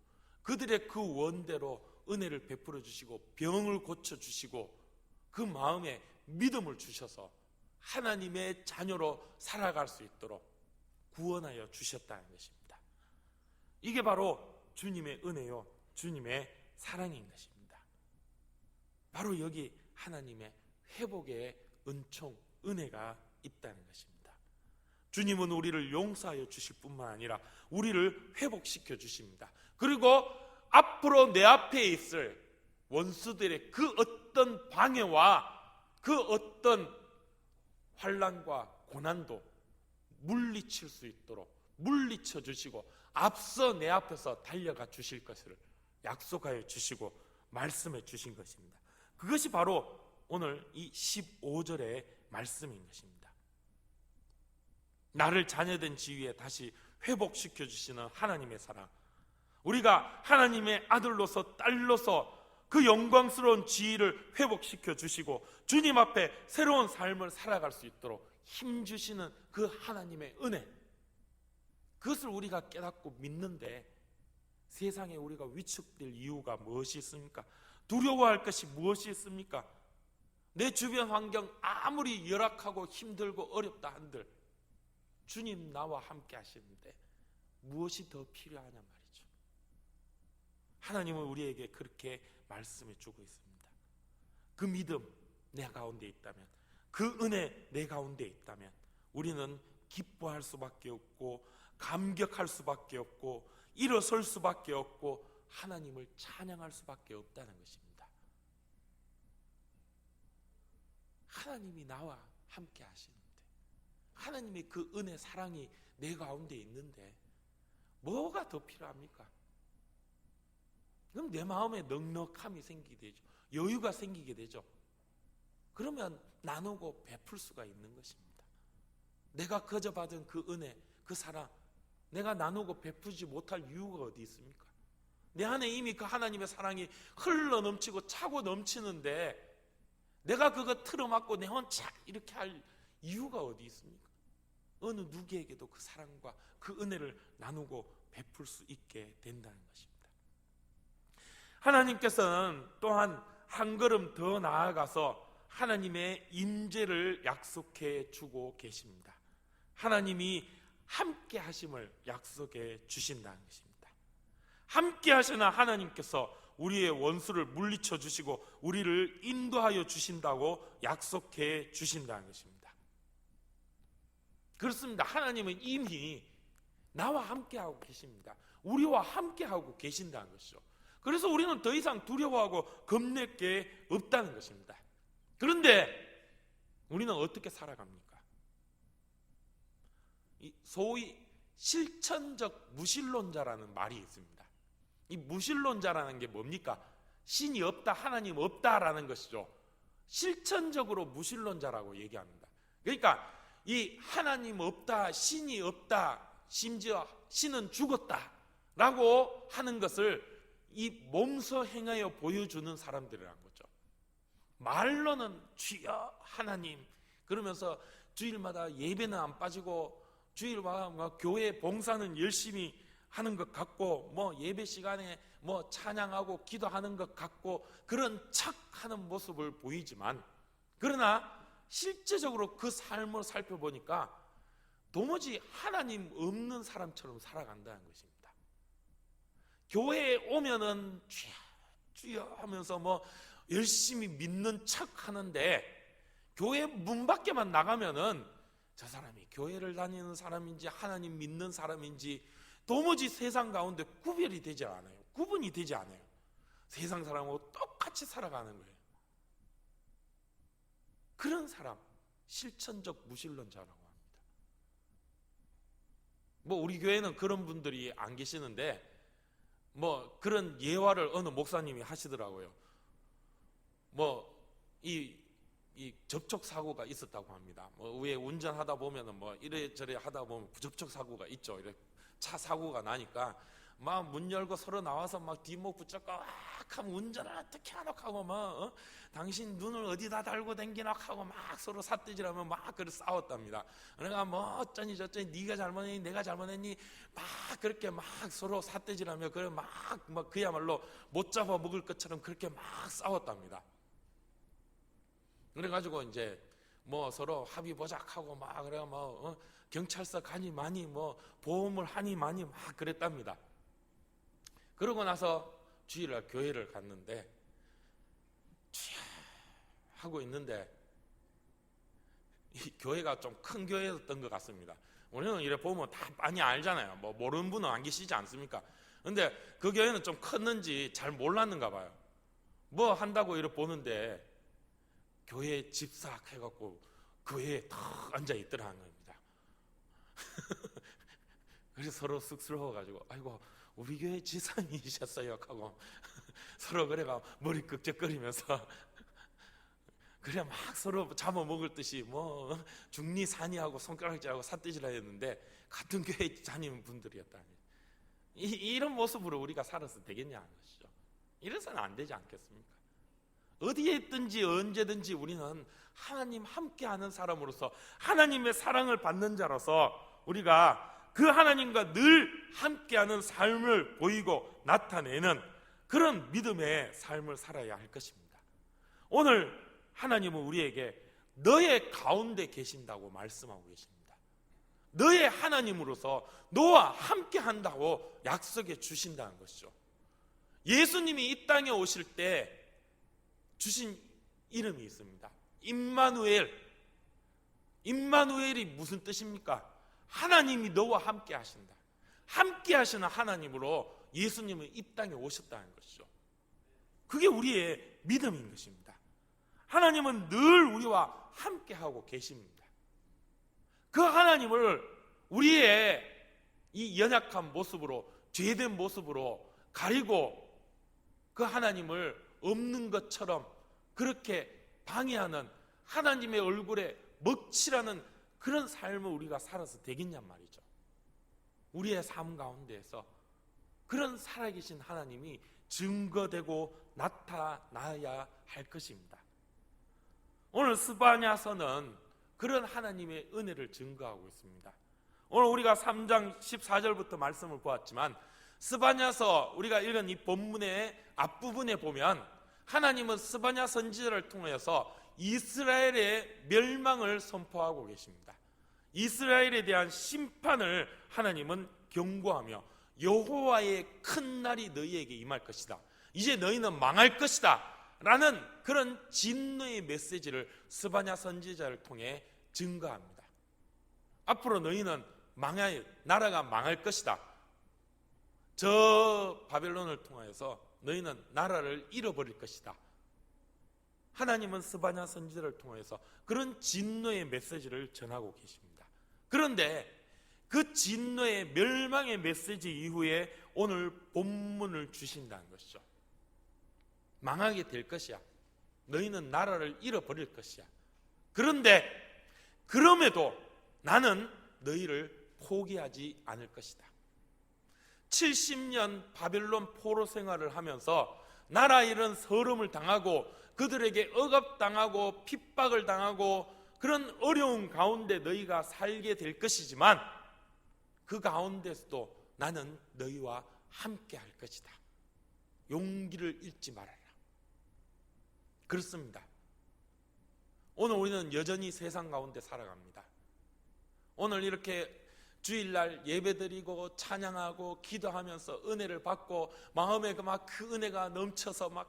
그들의 그 원대로 은혜를 베풀어 주시고 병을 고쳐 주시고 그 마음에 믿음을 주셔서 하나님의 자녀로 살아갈 수 있도록 구원하여 주셨다는 것입니다. 이게 바로 주님의 은혜요, 주님의 사랑인 것입니다. 바로 여기 하나님의 회복의 은총, 은혜가 있다는 것입니다. 주님은 우리를 용서하여 주실 뿐만 아니라 우리를 회복시켜 주십니다. 그리고 앞으로 내 앞에 있을 원수들의 그 어떤 방해와 그 어떤 환난과 고난도 물리칠 수 있도록 물리쳐 주시고 앞서 내 앞에서 달려가 주실 것을 약속하여 주시고 말씀해 주신 것입니다. 그것이 바로 오늘 이 15절의 말씀인 것입니다. 나를 자녀된 지위에 다시 회복시켜 주시는 하나님의 사랑, 우리가 하나님의 아들로서 딸로서 그 영광스러운 지위를 회복시켜 주시고 주님 앞에 새로운 삶을 살아갈 수 있도록 힘주시는 그 하나님의 은혜, 그것을 우리가 깨닫고 믿는데 세상에 우리가 위축될 이유가 무엇이 있습니까? 두려워할 것이 무엇이 있습니까? 내 주변 환경 아무리 열악하고 힘들고 어렵다 한들 주님 나와 함께 하시는데 무엇이 더 필요하냐 말이죠. 하나님은 우리에게 그렇게 말씀해 주고 있습니다. 그 믿음 내 가운데 있다면, 그 은혜 내 가운데 있다면 우리는 기뻐할 수밖에 없고 감격할 수밖에 없고 일어설 수밖에 없고 하나님을 찬양할 수밖에 없다는 것입니다. 하나님이 나와 함께 하시는데, 하나님의 그 은혜 사랑이 내 가운데 있는데 뭐가 더 필요합니까? 그럼 내 마음에 넉넉함이 생기게 되죠. 여유가 생기게 되죠. 그러면 나누고 베풀 수가 있는 것입니다. 내가 거저 받은 그 은혜, 그 사랑, 내가 나누고 베푸지 못할 이유가 어디 있습니까? 내 안에 이미 그 하나님의 사랑이 흘러 넘치고 차고 넘치는데 내가 그거 틀어막고 내 혼자 이렇게 할 이유가 어디 있습니까? 어느 누구에게도 그 사랑과 그 은혜를 나누고 베풀 수 있게 된다는 것입니다. 하나님께서는 또한 한 걸음 더 나아가서 하나님의 임재를 약속해 주고 계십니다. 하나님이 함께 하심을 약속해 주신다는 것입니다. 함께 하시는 하나님께서 우리의 원수를 물리쳐 주시고 우리를 인도하여 주신다고 약속해 주신다는 것입니다. 그렇습니다. 하나님은 이미 나와 함께하고 계십니다. 우리와 함께하고 계신다는 것이죠. 그래서 우리는 더 이상 두려워하고 겁낼 게 없다는 것입니다. 그런데 우리는 어떻게 살아갑니까? 소위 실천적 무신론자라는 말이 있습니다. 이 무신론자라는 게 뭡니까? 신이 없다, 하나님 없다라는 것이죠. 실천적으로 무신론자라고 얘기합니다. 그러니까 이 하나님 없다, 신이 없다, 심지어 신은 죽었다라고 하는 것을 이 몸소 행하여 보여주는 사람들이라는 거죠. 말로는 주여 하나님 그러면서 주일마다 예배는 안 빠지고 주일마다 교회 봉사는 열심히 하는 것 같고 뭐 예배 시간에 뭐 찬양하고 기도하는 것 같고 그런 척하는 모습을 보이지만, 그러나 실제적으로 그 삶을 살펴보니까 도무지 하나님 없는 사람처럼 살아간다는 것입니다. 교회에 오면은 주여 주여 하면서 뭐 열심히 믿는 척 하는데 교회 문 밖에만 나가면은 저 사람이 교회를 다니는 사람인지 하나님 믿는 사람인지 도무지 세상 가운데 구별이 되지 않아요. 구분이 되지 않아요. 세상 사람하고 똑같이 살아가는 거예요. 그런 사람, 실천적 무신론자라고 합니다. 뭐 우리 교회는 그런 분들이 안 계시는데 뭐 그런 예화를 어느 목사님이 하시더라고요. 뭐 이 접촉 사고가 있었다고 합니다. 뭐 위에 운전하다 보면은 뭐 이래저래 하다 보면 접촉 사고가 있죠. 이렇게 차 사고가 나니까 막 문 열고 서로 나와서 막 뒷목 붙잡고 막 하면 운전을 어떻게 하노 하고 막 당신 눈을 어디다 달고 댕기노 하고 막 서로 삿대질하면 막 그렇게 싸웠답니다. 그러니까 뭐 어쩌니 저쩌니 네가 잘못했니 내가 잘못했니 막 그렇게 막 서로 삿대질하며 그래 막 그야말로 못 잡아 먹을 것처럼 그렇게 막 싸웠답니다. 그래가지고 이제 뭐 서로 합의 보작하고 막 그래 뭐 경찰서 가니 많이 뭐 보험을 하니 많이 막 그랬답니다. 그러고 나서 주일날 교회를 갔는데 하고 있는데 이 교회가 좀 큰 교회였던 것 같습니다. 우리는 이래 보면 다 많이 알잖아요. 뭐 모르는 분은 안 계시지 않습니까? 근데 그 교회는 좀 컸는지 잘 몰랐는가 봐요. 뭐 한다고 이렇게 보는데 교회 집사학 해갖고 교회에 탁 앉아 있더라는 겁니다. 그래서 서로 쑥스러워가지고 아이고 우리 교회 지사님이셨어요 하고 서로 그래가 머리 끄적거리면서 그래 막 서로 잡아먹을 듯이 뭐 중리산이하고 손가락질하고 삿대질을 했는데 같은 교회 다니는 분들이었다니. 이런 모습으로 우리가 살아서 되겠냐는 것이죠. 이래서는 안 되지 않겠습니까? 어디에 있든지 언제든지 우리는 하나님 함께하는 사람으로서 하나님의 사랑을 받는 자로서 우리가 그 하나님과 늘 함께하는 삶을 보이고 나타내는 그런 믿음의 삶을 살아야 할 것입니다. 오늘 하나님은 우리에게 너의 가운데 계신다고 말씀하고 계십니다. 너의 하나님으로서 너와 함께한다고 약속해 주신다는 것이죠. 예수님이 이 땅에 오실 때 주신 이름이 있습니다. 임마누엘. 임마누엘이 무슨 뜻입니까? 하나님이 너와 함께 하신다. 함께 하시는 하나님으로 예수님은 이 땅에 오셨다는 것이죠. 그게 우리의 믿음인 것입니다. 하나님은 늘 우리와 함께 하고 계십니다. 그 하나님을 우리의 이 연약한 모습으로 죄된 모습으로 가리고 그 하나님을 없는 것처럼 그렇게 방해하는 하나님의 얼굴에 먹칠하는 그런 삶을 우리가 살아서 되겠냔 말이죠. 우리의 삶 가운데에서 그런 살아계신 하나님이 증거되고 나타나야 할 것입니다. 오늘 스바냐서는 그런 하나님의 은혜를 증거하고 있습니다. 오늘 우리가 3장 14절부터 말씀을 보았지만 스바냐서 우리가 읽은 이 본문의 앞부분에 보면 하나님은 스바냐 선지자를 통해서 이스라엘의 멸망을 선포하고 계십니다. 이스라엘에 대한 심판을 하나님은 경고하며 여호와의 큰 날이 너희에게 임할 것이다. 이제 너희는 망할 것이다 라는 그런 진노의 메시지를 스바냐 선지자를 통해 증거합니다. 앞으로 너희는 나라가 망할 것이다. 저 바벨론을 통해서 너희는 나라를 잃어버릴 것이다. 하나님은 스바냐 선지자를 통해서 그런 진노의 메시지를 전하고 계십니다. 그런데 그 진노의 멸망의 메시지 이후에 오늘 본문을 주신다는 것이죠. 망하게 될 것이야. 너희는 나라를 잃어버릴 것이야. 그런데 그럼에도 나는 너희를 포기하지 않을 것이다. 70년 바벨론 포로 생활을 하면서 나라 잃은 서름을 당하고 그들에게 억압당하고 핍박을 당하고 그런 어려운 가운데 너희가 살게 될 것이지만 그 가운데서도 나는 너희와 함께 할 것이다. 용기를 잃지 말아라. 그렇습니다. 오늘 우리는 여전히 세상 가운데 살아갑니다. 오늘 이렇게 주일날 예배드리고 찬양하고 기도하면서 은혜를 받고 마음에 막 그 은혜가 넘쳐서 막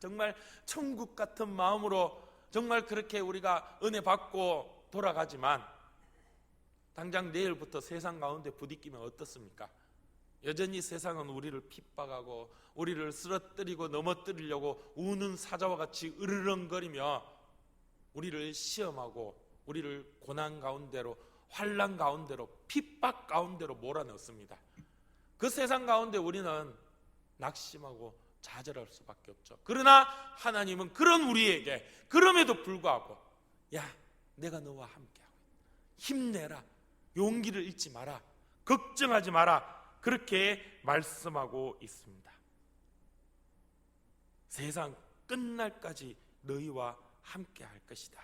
정말 천국 같은 마음으로 정말 그렇게 우리가 은혜 받고 돌아가지만 당장 내일부터 세상 가운데 부딪히면 어떻습니까? 여전히 세상은 우리를 핍박하고 우리를 쓰러뜨리고 넘어뜨리려고 우는 사자와 같이 으르렁거리며 우리를 시험하고 우리를 고난 가운데로, 환난 가운데로, 핍박 가운데로 몰아넣습니다. 그 세상 가운데 우리는 낙심하고 좌절할 수밖에 없죠. 그러나 하나님은 그런 우리에게 그럼에도 불구하고 야, 내가 너와 함께하고 있다. 힘내라. 용기를 잃지 마라. 걱정하지 마라. 그렇게 말씀하고 있습니다. 세상 끝날까지 너희와 함께할 것이다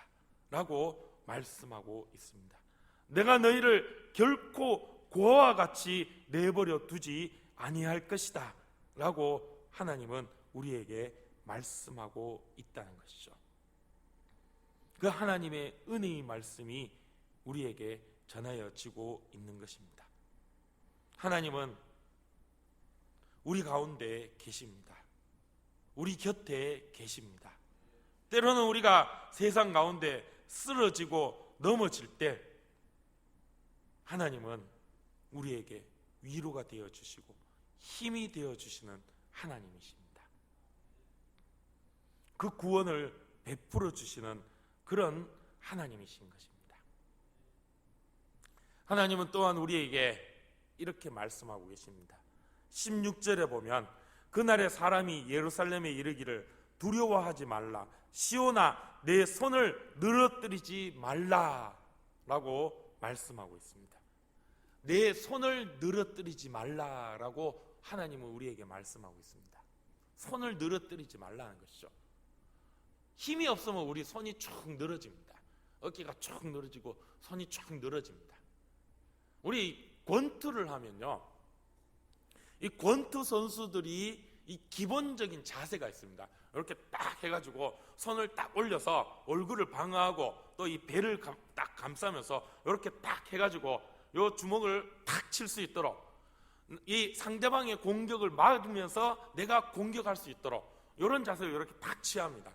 라고 말씀하고 있습니다. 내가 너희를 결코 고아와 같이 내버려 두지 아니할 것이다 라고 하나님은 우리에게 말씀하고 있다는 것이죠. 그 하나님의 은혜의 말씀이 우리에게 전하여지고 있는 것입니다. 하나님은 우리 가운데 계십니다. 우리 곁에 계십니다. 때로는 우리가 세상 가운데 쓰러지고 넘어질 때 하나님은 우리에게 위로가 되어주시고 힘이 되어주시는 하나님이십니다. 그 구원을 베풀어 주시는 그런 하나님이신 것입니다. 하나님은 또한 우리에게 이렇게 말씀하고 계십니다. 16절에 보면 그날에 사람이 예루살렘에 이르기를 두려워하지 말라, 시온아 내 손을 늘어뜨리지 말라 라고 말씀하고 있습니다. 내 손을 늘어뜨리지 말라라고 하나님은 우리에게 말씀하고 있습니다. 손을 늘어뜨리지 말라는 것이죠. 힘이 없으면 우리 손이 쭉 늘어집니다. 어깨가 쭉 늘어지고 손이 쭉 늘어집니다. 우리 권투를 하면요, 이 권투 선수들이 이 기본적인 자세가 있습니다. 이렇게 딱 해가지고 손을 딱 올려서 얼굴을 방어하고 또 이 배를 딱 감싸면서 이렇게 딱 해가지고 요 주먹을 탁 칠 수 있도록, 이 상대방의 공격을 막으면서 내가 공격할 수 있도록 이런 자세를 이렇게 딱 취합니다.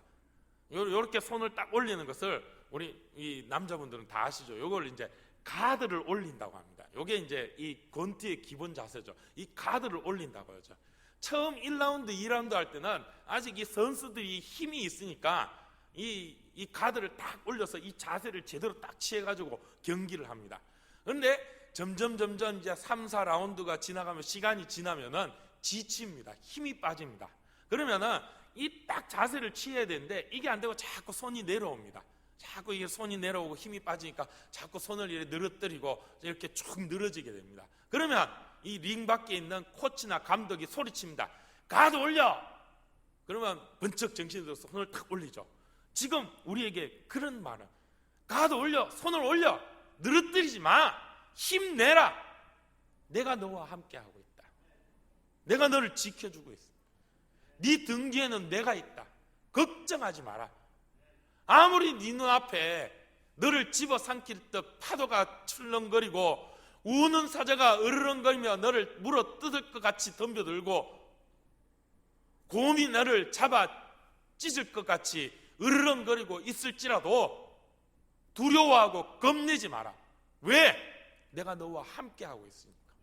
이렇게 손을 딱 올리는 것을 우리 이 남자분들은 다 아시죠? 이걸 이제 가드를 올린다고 합니다. 이게 이제 이 권투의 기본 자세죠. 이 가드를 올린다고 하죠. 처음 1라운드, 2라운드 할 때는 아직 이 선수들이 힘이 있으니까 이 가드를 딱 올려서 이 자세를 제대로 딱 취해가지고 경기를 합니다. 그런데 점점 이제 3, 4라운드가 지나가면, 시간이 지나면은 지칩니다. 힘이 빠집니다. 그러면은 이 딱 자세를 취해야 되는데 이게 안 되고 자꾸 손이 내려옵니다. 자꾸 이게 손이 내려오고 힘이 빠지니까 자꾸 손을 이렇게 늘어뜨리고 이렇게 쭉 늘어지게 됩니다. 그러면 이 링 밖에 있는 코치나 감독이 소리칩니다. 가드 올려! 그러면 번쩍 정신이 들어서 손을 탁 올리죠. 지금 우리에게 그런 말은, 가드 올려! 손을 올려! 늘어뜨리지 마! 힘내라! 내가 너와 함께하고 있다. 내가 너를 지켜주고 있어. 네 등 뒤에는 내가 있다. 걱정하지 마라. 아무리 네 눈앞에 너를 집어삼킬 듯 파도가 출렁거리고 우는 사자가 으르렁거리며 너를 물어 뜯을 것 같이 덤벼들고 곰이 너를 잡아 찢을 것 같이 으르렁거리고 있을지라도 두려워하고 겁내지 마라. 왜? 내가 너와 함께하고 있으니까.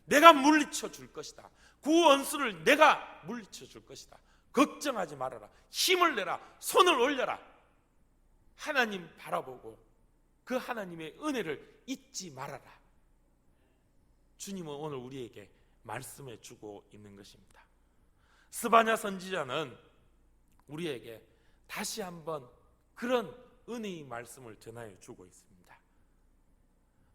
내가 물리쳐 줄 것이다. 구원수를 내가 물리쳐 줄 것이다. 걱정하지 말아라. 힘을 내라. 손을 올려라. 하나님 바라보고 그 하나님의 은혜를 잊지 말아라. 주님은 오늘 우리에게 말씀해 주고 있는 것입니다. 스바냐 선지자는 우리에게 다시 한번 그런 은혜의 말씀을 전하여 주고 있습니다.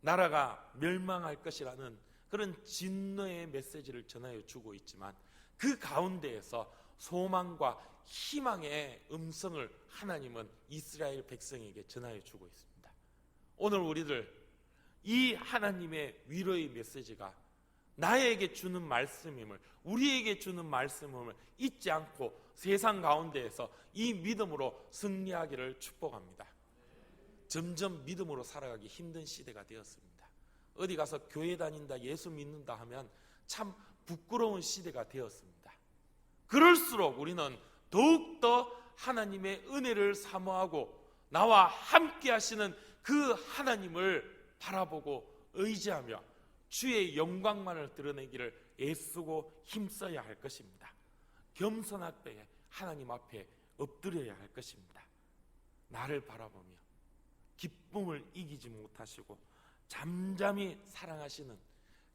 나라가 멸망할 것이라는 그런 진노의 메시지를 전하여 주고 있지만 그 가운데에서 소망과 희망의 음성을 하나님은 이스라엘 백성에게 전하여 주고 있습니다. 오늘 우리들 이 하나님의 위로의 메시지가 나에게 주는 말씀임을, 우리에게 주는 말씀임을 잊지 않고 세상 가운데에서 이 믿음으로 승리하기를 축복합니다. 점점 믿음으로 살아가기 힘든 시대가 되었습니다. 어디 가서 교회 다닌다, 예수 믿는다 하면 참 부끄러운 시대가 되었습니다. 그럴수록 우리는 더욱더 하나님의 은혜를 사모하고 나와 함께 하시는 그 하나님을 바라보고 의지하며 주의 영광만을 드러내기를 애쓰고 힘써야 할 것입니다. 겸손하게 하나님 앞에 엎드려야 할 것입니다. 나를 바라보며 기쁨을 이기지 못하시고 잠잠히 사랑하시는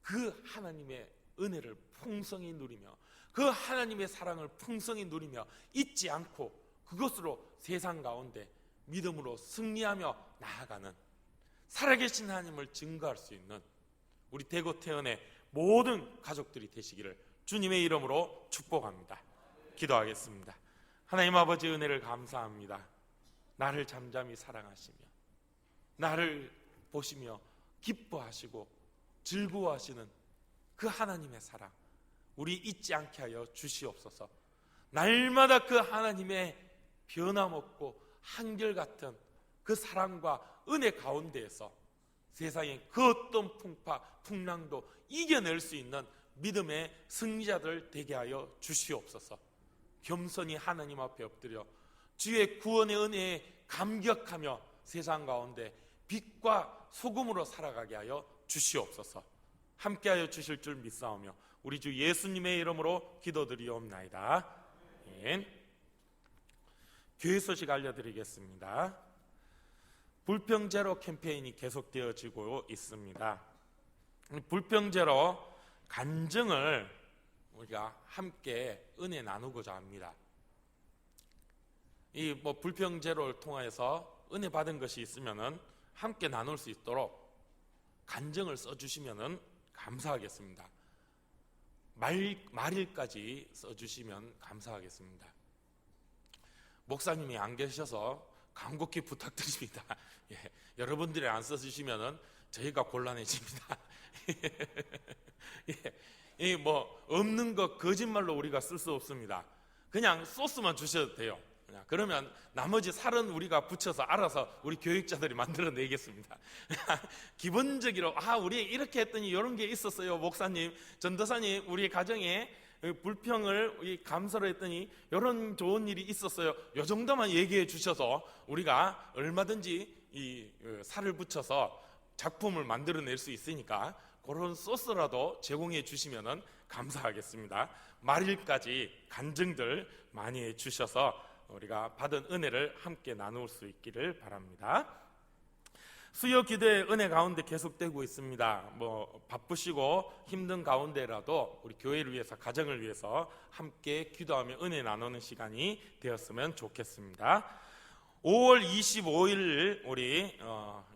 그 하나님의 은혜를 풍성히 누리며 그 하나님의 사랑을 풍성히 누리며 잊지 않고 그것으로 세상 가운데 믿음으로 승리하며 나아가는 살아계신 하나님을 증거할 수 있는 우리 대구 태연의 모든 가족들이 되시기를 주님의 이름으로 축복합니다. 기도하겠습니다. 하나님 아버지 은혜를 감사합니다. 나를 잠잠히 사랑하시며 나를 보시며 기뻐하시고 즐거워하시는 그 하나님의 사랑 우리 잊지 않게 하여 주시옵소서. 날마다 그 하나님의 변함없고 한결같은 그 사랑과 은혜 가운데에서 세상의 그 어떤 풍파 풍랑도 이겨낼 수 있는 믿음의 승리자들 되게 하여 주시옵소서. 겸손히 하나님 앞에 엎드려 주의 구원의 은혜에 감격하며 세상 가운데 빛과 소금으로 살아가게 하여 주시옵소서. 함께하여 주실 줄 믿사오며 우리 주 예수님의 이름으로 기도드리옵나이다. 아멘. 교회 소식 알려드리겠습니다. 불평제로 캠페인이 계속되어지고 있습니다. 불평제로 간증을 우리가 함께 은혜 나누고자 합니다. 이 불평제로를 통해서 은혜 받은 것이 있으면은 함께 나눌 수 있도록 간증을 써주시면은 감사하겠습니다. 말일까지 써주시면 감사하겠습니다. 목사님이 안 계셔서 간곡히 부탁드립니다. 예, 여러분들이 안 써주시면은 저희가 곤란해집니다. 예, 없는 거 거짓말로 우리가 쓸 수 없습니다. 그냥 소스만 주셔도 돼요. 그러면 나머지 살은 우리가 붙여서 알아서 우리 교육자들이 만들어내겠습니다. 기본적으로 우리 이렇게 했더니 이런 게 있었어요. 목사님, 전도사님, 우리 가정에 불평을 감사로 했더니 이런 좋은 일이 있었어요. 이 정도만 얘기해 주셔서 우리가 얼마든지 이 살을 붙여서 작품을 만들어낼 수 있으니까 그런 소스라도 제공해 주시면 감사하겠습니다. 말일까지 간증들 많이 해 주셔서 우리가 받은 은혜를 함께 나눌 수 있기를 바랍니다. 수요 기도의 은혜 가운데 계속되고 있습니다. 바쁘시고 힘든 가운데라도 우리 교회를 위해서, 가정을 위해서 함께 기도하며 은혜 나누는 시간이 되었으면 좋겠습니다. 5월 25일 우리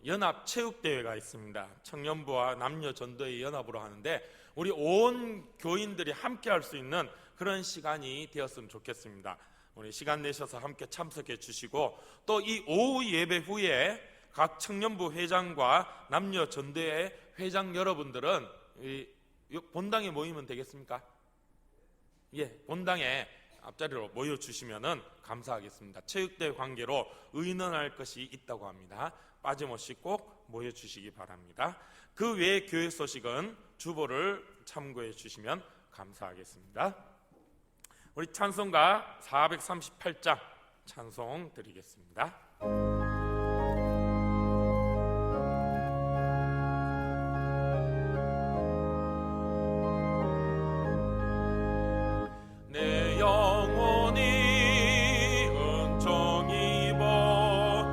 연합 체육대회가 있습니다. 청년부와 남녀 전도의 연합으로 하는데 우리 온 교인들이 함께 할 수 있는 그런 시간이 되었으면 좋겠습니다. 우리 시간 내셔서 함께 참석해 주시고 또 이 오후 예배 후에 각 청년부 회장과 남녀 전도회 회장 여러분들은 본당에 모이면 되겠습니까? 예, 본당에 앞자리로 모여주시면 감사하겠습니다. 체육대회 관계로 의논할 것이 있다고 합니다. 빠짐없이 꼭 모여주시기 바랍니다. 그 외의 교회 소식은 주보를 참고해 주시면 감사하겠습니다. 우리 찬송가 438장 찬송 드리겠습니다. 내 영혼이 은총 입어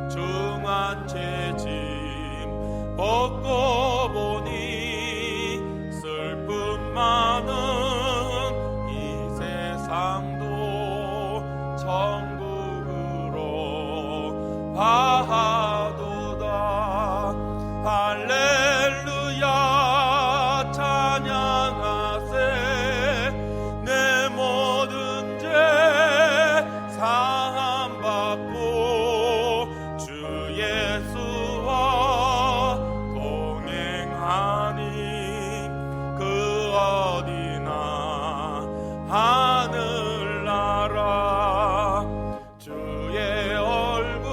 중한 죄짐 벗고 보니 슬픔 많은 천국으로 가도다. 할렐루야 찬양하세. 내 모든 죄 사함 받고 주 예수와 동행하니 그 어디나 하늘나라 주의 얼굴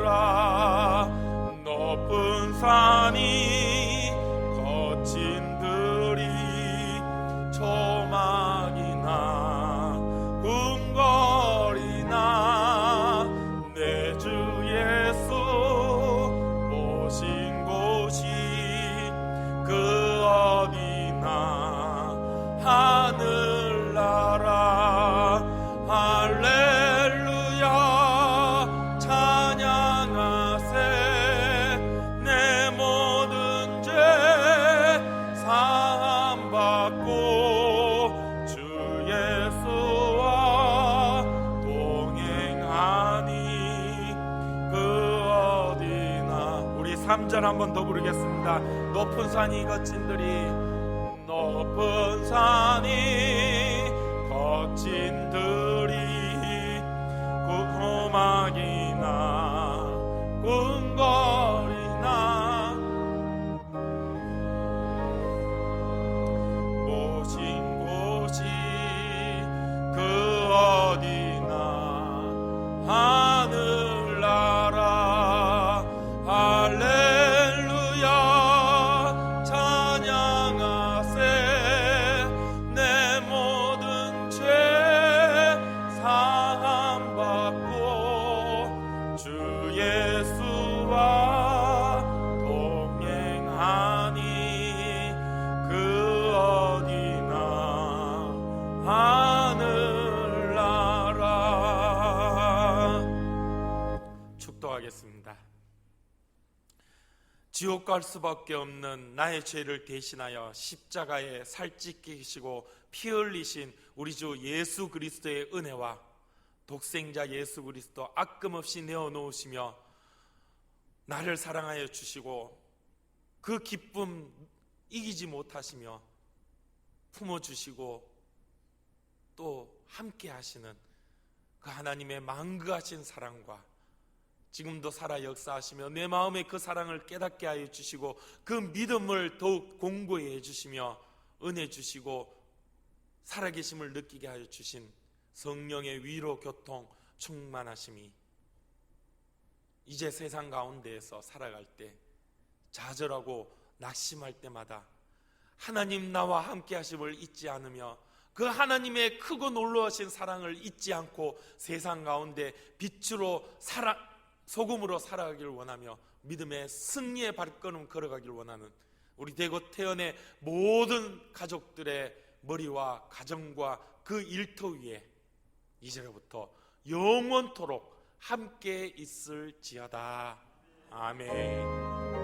하늘나라 높은 산이 거친 들이 조망이나 궁궐이나 내 주 예수 오신 곳이 그 어디나 하늘나라 할렐루야 찬양하세 내 모든 죄 사함받고 주 예수와 동행하니 그 어디나. 우리 3절 한번 더 부르겠습니다. 높은 산이 거친 들이 높은 산이 거친 들이 구멍이나 궁궐이나 모신 곳이 그 어디나 하늘나라 할렐루야 찬양하세 내 모든 죄 사함받고 주 예수와 동행하니 그 어디나 하늘나라. 축도하겠습니다. 지옥 갈 수밖에 없는 나의 죄를 대신하여 십자가에 살찌기시고 피 흘리신 우리 주 예수 그리스도의 은혜와 독생자 예수 그리스도 아낌없이 내어놓으시며 나를 사랑하여 주시고 그 기쁨 이기지 못하시며 품어주시고 또 함께 하시는 그 하나님의 만극하신 사랑과 지금도 살아 역사하시며 내 마음에 그 사랑을 깨닫게 하여 주시고 그 믿음을 더욱 공고히 해주시며 은혜 주시고 살아계심을 느끼게 하여 주신 성령의 위로 교통 충만하심이 이제 세상 가운데에서 살아갈 때 좌절하고 낙심할 때마다 하나님 나와 함께 하심을 잊지 않으며 그 하나님의 크고 놀라우신 사랑을 잊지 않고 세상 가운데 빛으로 소금으로 살아가기를 원하며 믿음의 승리의 발걸음 걸어가기를 원하는 우리 대구 태연의 모든 가족들의 머리와 가정과 그 일터 위에 이제로부터 영원토록 함께 있을지어다. 아멘.